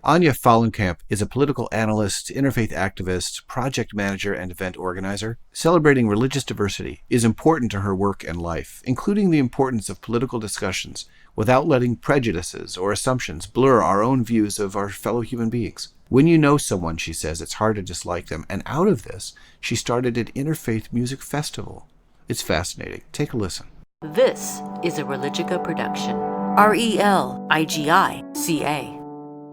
Anja Fahlenkamp is a political analyst, interfaith activist, project manager, and event organizer. Celebrating religious diversity is important to her work and life, including the importance of political discussions without letting prejudices or assumptions blur our own views of our fellow human beings. When you know someone, she says, it's hard to dislike them, and out of this, she started an Interfaith Music Festival. It's fascinating. Take a listen. This is a Religica production. Religica.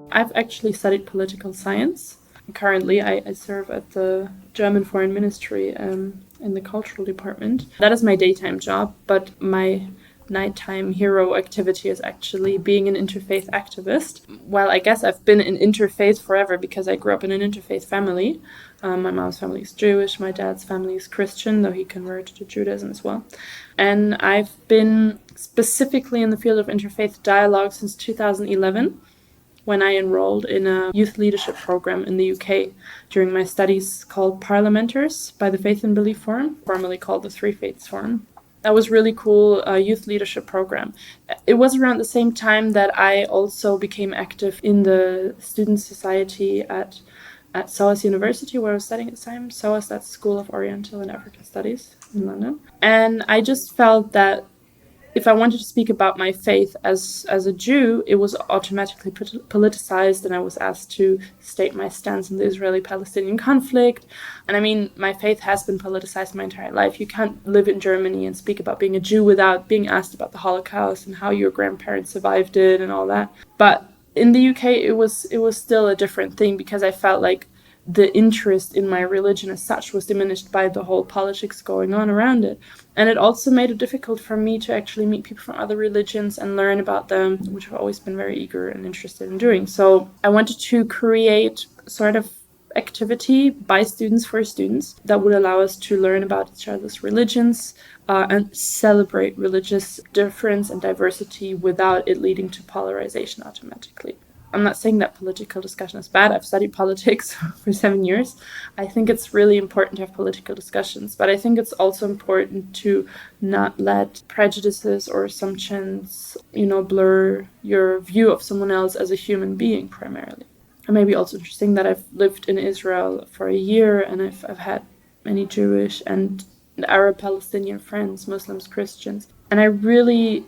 I've actually studied political science. Currently, I serve at the German Foreign Ministry in the cultural department. That is my daytime job, but my nighttime hero activity is actually being an interfaith activist. Well, I guess I've been in interfaith forever because I grew up in an interfaith family. My mom's family is Jewish, my dad's family is Christian, though he converted to Judaism as well. And I've been specifically in the field of interfaith dialogue since 2011. When I enrolled in a youth leadership program in the UK during my studies called Parliamenters by the Faith and Belief Forum, formerly called the Three Faiths Forum. That was really cool youth leadership program. It was around the same time that I also became active in the student society at SOAS University, where I was studying at the time. SOAS, that's School of Oriental and African Studies in London. And I just felt that if I wanted to speak about my faith as a Jew, it was automatically politicized, and I was asked to state my stance on the Israeli-Palestinian conflict. And I mean, my faith has been politicized my entire life. You can't live in Germany and speak about being a Jew without being asked about the Holocaust and how your grandparents survived it and all that. But in the UK, it was still a different thing, because I felt like the interest in my religion as such was diminished by the whole politics going on around it. And it also made it difficult for me to actually meet people from other religions and learn about them, which I've always been very eager and interested in doing. So I wanted to create sort of activity by students for students that would allow us to learn about each other's religions and celebrate religious difference and diversity without it leading to polarization automatically. I'm not saying that political discussion is bad. I've studied politics for 7 years. I think it's really important to have political discussions, but I think it's also important to not let prejudices or assumptions, blur your view of someone else as a human being primarily. It may be also interesting that I've lived in Israel for a year, and I've had many Jewish and Arab Palestinian friends, Muslims, Christians. And I really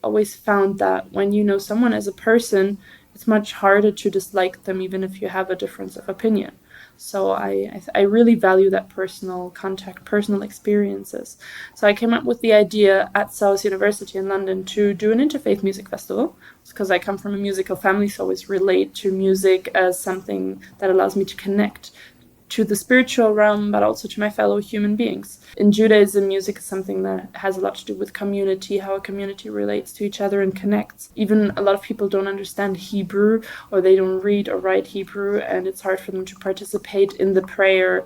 always found that when you know someone as a person, it's much harder to dislike them even if you have a difference of opinion. So I really value that personal contact, personal experiences. So I came up with the idea at SOAS University in London to do an interfaith music festival. It's because I come from a musical family, so I always relate to music as something that allows me to connect to the spiritual realm, but also to my fellow human beings. In Judaism, music is something that has a lot to do with community, how a community relates to each other and connects. Even a lot of people don't understand Hebrew, or they don't read or write Hebrew, and it's hard for them to participate in the prayer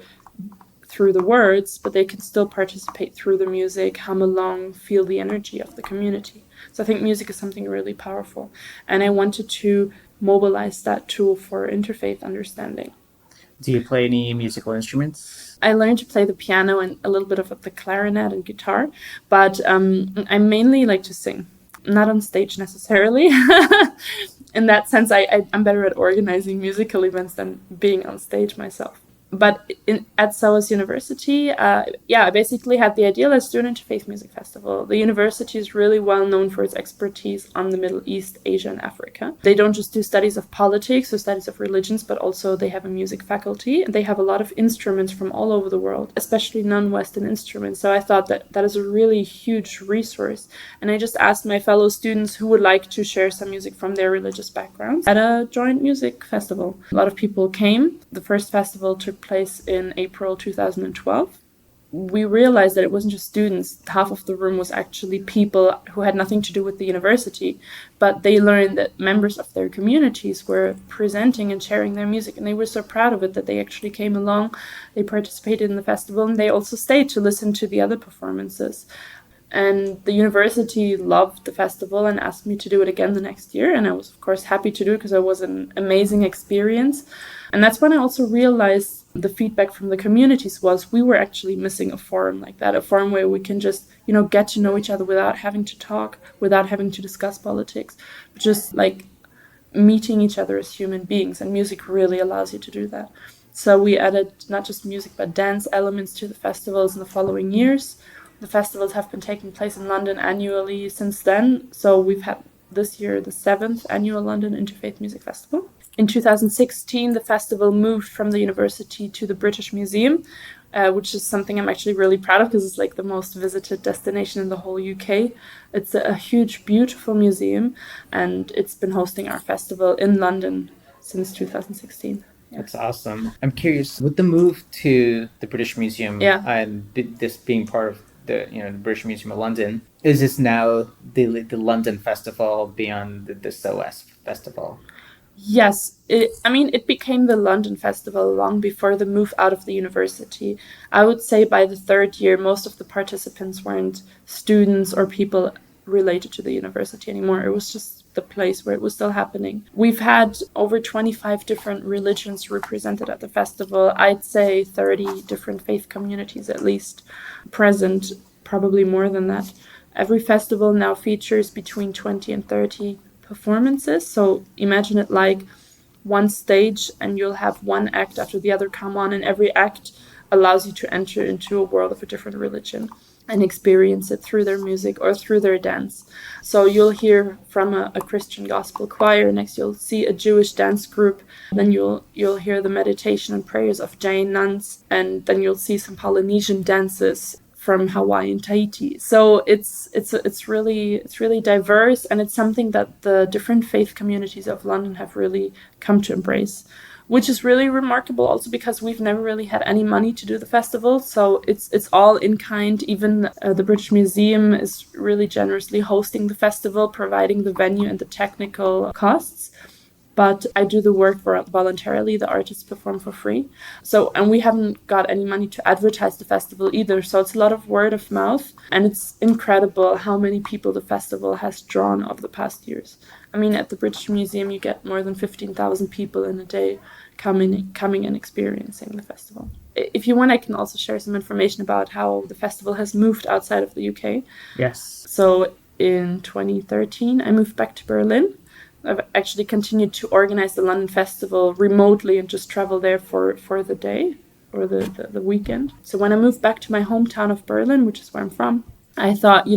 through the words, but they can still participate through the music, hum along, feel the energy of the community. So I think music is something really powerful, and I wanted to mobilize that tool for interfaith understanding. Do you play any musical instruments? I learned to play the piano and a little bit of the clarinet and guitar, but I mainly like to sing. Not on stage necessarily. In that sense, I'm better at organizing musical events than being on stage myself. But at SOAS University, I basically had the idea, let's do an interfaith music festival. The university is really well known for its expertise on the Middle East, Asia, and Africa. They don't just do studies of politics or studies of religions, but also they have a music faculty. They have a lot of instruments from all over the world, especially non-Western instruments. So I thought that is a really huge resource. And I just asked my fellow students who would like to share some music from their religious backgrounds at a joint music festival. A lot of people came. The first festival took place in April 2012. We realized that it wasn't just students. Half of the room was actually people who had nothing to do with the university, but they learned that members of their communities were presenting and sharing their music, and they were so proud of it that they actually came along, they participated in the festival, and they also stayed to listen to the other performances. And the university loved the festival and asked me to do it again the next year. And I was, of course, happy to do it because it was an amazing experience. And that's when I also realized the feedback from the communities was we were actually missing a forum like that, a forum where we can just, get to know each other without having to talk, without having to discuss politics, but just like meeting each other as human beings, and music really allows you to do that. So we added not just music but dance elements to the festivals in the following years. The festivals have been taking place in London annually since then. So we've had this year the 7th annual London Interfaith Music Festival. In 2016, the festival moved from the university to the British Museum, which is something I'm actually really proud of because it's like the most visited destination in the whole UK. It's a huge, beautiful museum, and it's been hosting our festival in London since 2016. That's awesome. I'm curious, with the move to the British Museum and this being part of the British Museum of London, is this now the London Festival beyond the SOAS Festival? Yes, it became the London Festival long before the move out of the university. I would say by the 3rd year, most of the participants weren't students or people related to the university anymore. It was just the place where it was still happening. We've had over 25 different religions represented at the festival. I'd say 30 different faith communities at least present, probably more than that. Every festival now features between 20 and 30 performances. So imagine it like one stage, and you'll have one act after the other come on, and every act allows you to enter into a world of a different religion and experience it through their music or through their dance. So you'll hear from a Christian gospel choir, next you'll see a Jewish dance group, then you'll hear the meditation and prayers of Jain nuns, and then you'll see some Polynesian dances from Hawaii and Tahiti. So it's really diverse, and it's something that the different faith communities of London have really come to embrace, which is really remarkable also because we've never really had any money to do the festival. So it's all in kind. Even the British Museum is really generously hosting the festival, providing the venue and the technical costs. But I do the work voluntarily. The artists perform for free. And we haven't got any money to advertise the festival either. So it's a lot of word of mouth. And it's incredible how many people the festival has drawn over the past years. I mean, at the British Museum, you get more than 15,000 people in a day coming and experiencing the festival. If you want, I can also share some information about how the festival has moved outside of the UK. Yes. So in 2013, I moved back to Berlin. I've actually continued to organize the London Festival remotely and just travel there for the day or the weekend. So when I moved back to my hometown of Berlin, which is where I'm from, I thought,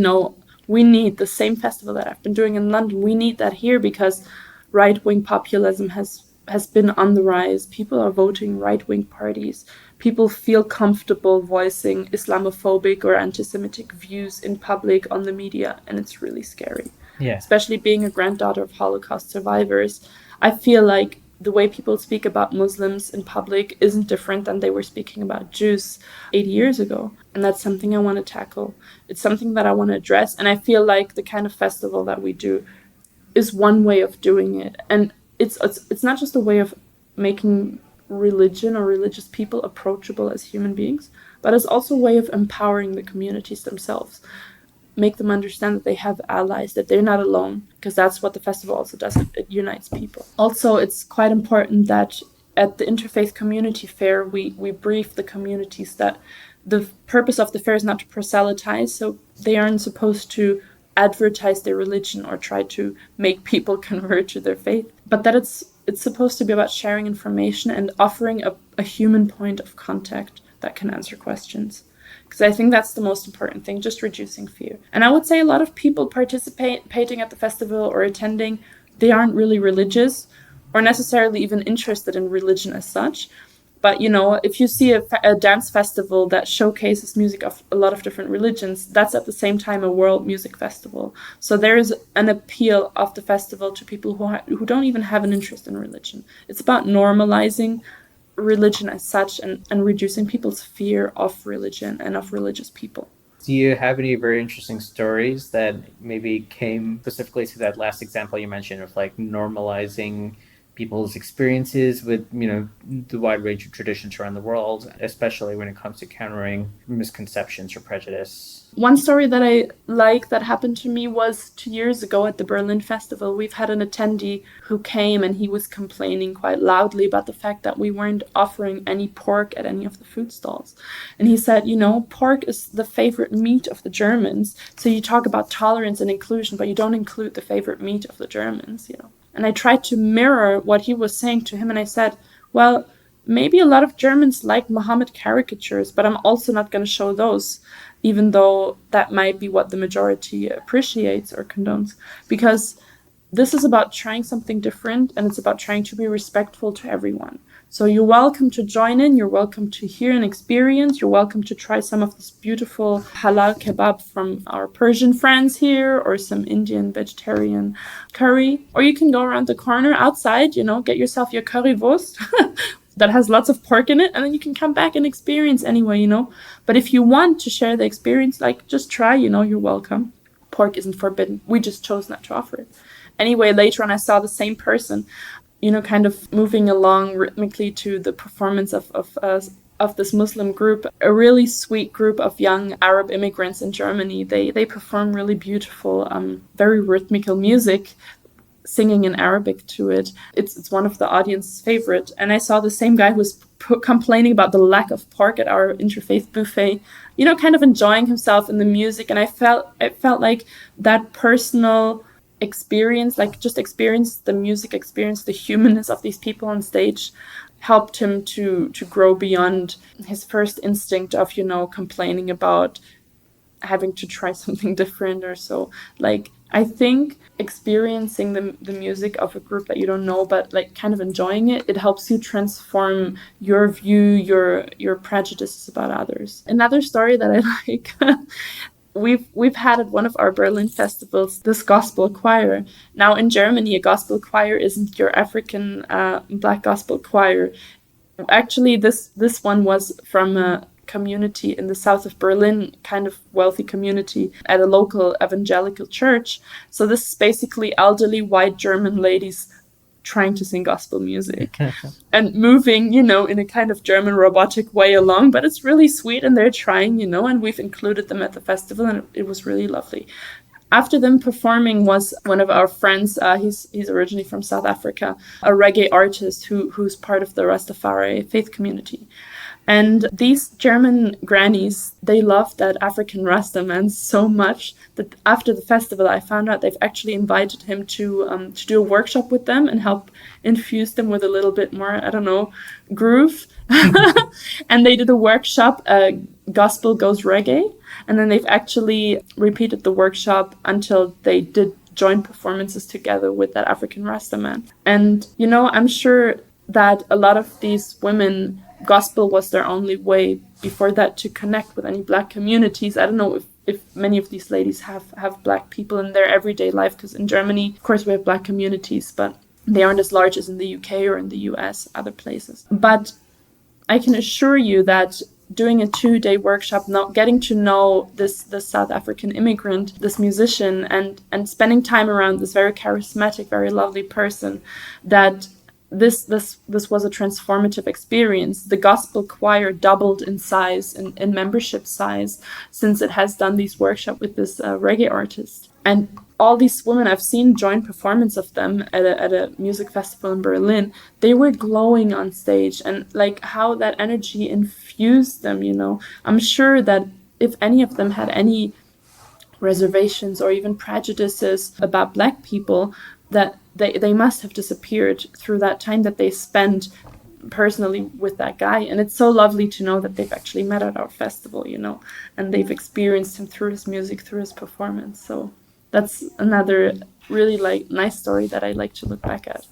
we need the same festival that I've been doing in London. We need that here because right-wing populism has been on the rise. People are voting right-wing parties. People feel comfortable voicing Islamophobic or anti-Semitic views in public on the media, and it's really scary. Yeah. Especially being a granddaughter of Holocaust survivors, I feel like the way people speak about Muslims in public isn't different than they were speaking about Jews 80 years ago. And that's something I want to tackle. It's something that I want to address. And I feel like the kind of festival that we do is one way of doing it. And it's not just a way of making religion or religious people approachable as human beings, but it's also a way of empowering the communities themselves. Make them understand that they have allies, that they're not alone, because that's what the festival also does. It unites people. Also, it's quite important that at the Interfaith Community Fair, we brief the communities that the purpose of the fair is not to proselytize, so they aren't supposed to advertise their religion or try to make people convert to their faith, but that it's supposed to be about sharing information and offering a human point of contact that can answer questions. Because I think that's the most important thing, just reducing fear. And I would say a lot of people participating at the festival or attending, they aren't really religious or necessarily even interested in religion as such. But, if you see a dance festival that showcases music of a lot of different religions, that's at the same time a world music festival. So there is an appeal of the festival to people who don't even have an interest in religion. It's about normalizing religion as such and reducing people's fear of religion and of religious people. Do you have any very interesting stories that maybe came specifically to that last example you mentioned of like normalizing people's experiences with, the wide range of traditions around the world, especially when it comes to countering misconceptions or prejudice? One story that I like that happened to me was 2 years ago at the Berlin Festival. We've had an attendee who came and he was complaining quite loudly about the fact that we weren't offering any pork at any of the food stalls. And he said, pork is the favorite meat of the Germans. So you talk about tolerance and inclusion, but you don't include the favorite meat of the Germans, And I tried to mirror what he was saying to him. And I said, well, maybe a lot of Germans like Mohammed caricatures, but I'm also not going to show those, even though that might be what the majority appreciates or condones. Because this is about trying something different, and it's about trying to be respectful to everyone. So you're welcome to join in, you're welcome to hear and experience, you're welcome to try some of this beautiful halal kebab from our Persian friends here, or some Indian vegetarian curry. Or you can go around the corner outside, get yourself your currywurst that has lots of pork in it, and then you can come back and experience anyway, But if you want to share the experience, just try, you're welcome. Pork isn't forbidden. We just chose not to offer it. Anyway, later on, I saw the same person, kind of moving along rhythmically to the performance of this Muslim group, a really sweet group of young Arab immigrants in Germany. They perform really beautiful, very rhythmical music, singing in Arabic to it. It's one of the audience's favorite. And I saw the same guy who was complaining about the lack of pork at our Interfaith buffet, kind of enjoying himself in the music. And I felt like that personal experience, just experience the music, experience the humanness of these people on stage, helped him to grow beyond his first instinct of, complaining about having to try something different or so. I think experiencing the music of a group that you don't know, but kind of enjoying it helps you transform your view, your prejudices about others. Another story that I like, we've had at one of our Berlin festivals this gospel choir. Now in Germany, a gospel choir isn't your African black gospel choir. Actually, this one was from a community in the south of Berlin, kind of wealthy community, at a local evangelical church. So this is basically elderly white German ladies trying to sing gospel music and moving, in a kind of German robotic way along, but it's really sweet, and they're trying, and we've included them at the festival, and it was really lovely. After them performing was one of our friends, he's originally from South Africa, a reggae artist who's part of the Rastafari faith community. And these German grannies, they loved that African Rasta man so much that after the festival, I found out they've actually invited him to do a workshop with them and help infuse them with a little bit more, groove. And they did a workshop, Gospel Goes Reggae. And then they've actually repeated the workshop until they did joint performances together with that African Rasta man. And, I'm sure that a lot of these women, gospel was their only way before that to connect with any black communities. I don't know if many of these ladies have black people in their everyday life, because in Germany, of course, we have black communities, but they aren't as large as in the UK or in the US, other places. But I can assure you that doing a 2-day workshop, getting to know this South African immigrant, this musician, and spending time around this very charismatic, very lovely person, that this was a transformative experience. The gospel choir doubled in size, in membership size, since it has done these workshops with this reggae artist. And all these women, I've seen joint performance of them at a music festival in Berlin. They were glowing on stage, and how that energy infused them, I'm sure that if any of them had any reservations or even prejudices about black people, that they must have disappeared through that time that they spent personally with that guy. And it's so lovely to know that they've actually met at our festival, and they've experienced him through his music, through his performance. So that's another really nice story that I like to look back at.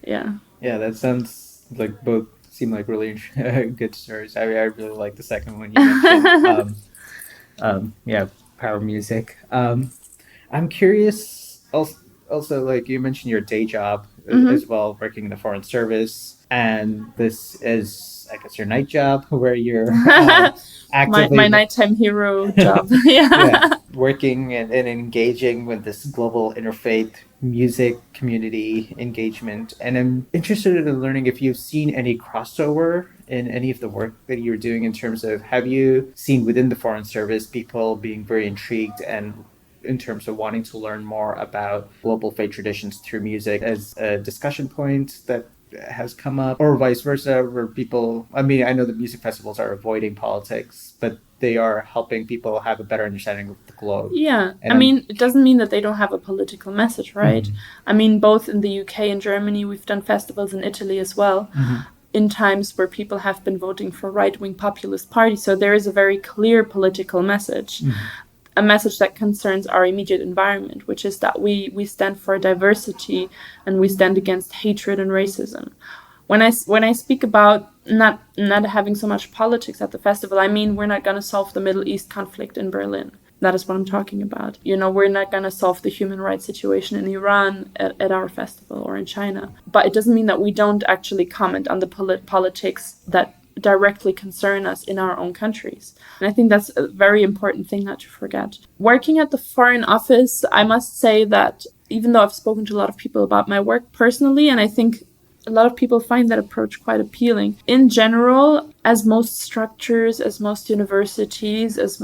Yeah. Yeah, that sounds like both seem like really good stories. I really like the second one you mentioned. Power music. I'm curious also, like you mentioned your day job as well, working in the Foreign Service, and this is, I guess, your night job where you're actively my nighttime hero job. Yeah. Working and engaging with this global interfaith music community engagement. And I'm interested in learning if you've seen any crossover in any of the work that you're doing, in terms of, have you seen within the Foreign Service people being very intrigued and in terms of wanting to learn more about global faith traditions through music as a discussion point that has come up, or vice versa, where people, I know that music festivals are avoiding politics, but they are helping people have a better understanding of the globe. Yeah, And I mean, it doesn't mean that they don't have a political message, right? I mean, both in the UK and Germany, we've done festivals in Italy as well, in times where people have been voting for right-wing populist parties. So there is a very clear political message, a message that concerns our immediate environment, which is that we stand for diversity and we stand against hatred and racism. When I speak about not having so much politics at the festival, I mean we're not going to solve the Middle East conflict in Berlin. That is what I'm talking about. You know, we're not going to solve the human rights situation in Iran at our festival or in China. But it doesn't mean that we don't actually comment on the politics that directly concern us in our own countries. And I think that's a very important thing not to forget. Working at the Foreign Office, I must say that even though I've spoken to a lot of people about my work personally, and I think a lot of people find that approach quite appealing. In general, as most structures, as most universities, as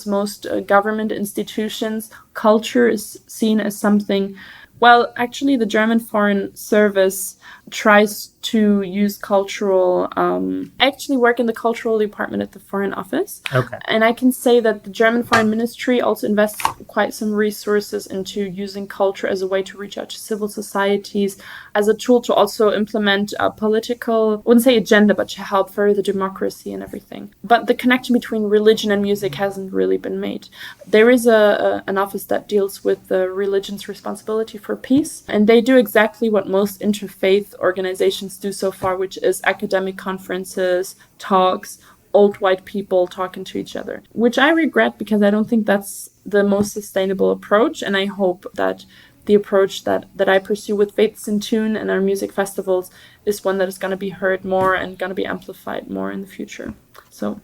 most government institutions, culture is seen as something. Well, actually, the German Foreign Service tries to use cultural. I actually work in the cultural department at the Foreign Office. Okay. And I can say that the German Foreign Ministry also invests quite some resources into using culture as a way to reach out to civil societies, as a tool to also implement a political, I wouldn't say agenda, but to help further democracy and everything. But the connection between religion and music hasn't really been made. There is an office that deals with the religion's responsibility for peace, and they do exactly what most interfaith organizations do so far, which is academic conferences, talks, old white people talking to each other, which I regret because I don't think that's the most sustainable approach. And I hope that the approach that I pursue with Faiths in Tune and our music festivals is one that is going to be heard more and going to be amplified more in the future. So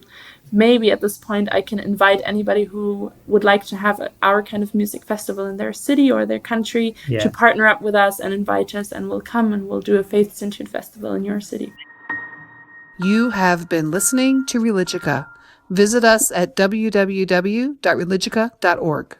maybe at this point I can invite anybody who would like to have our kind of music festival in their city or their country to partner up with us and invite us, and we'll come and we'll do a Faiths in Tune festival in your city. You have been listening to Religica. Visit us at www.religica.org.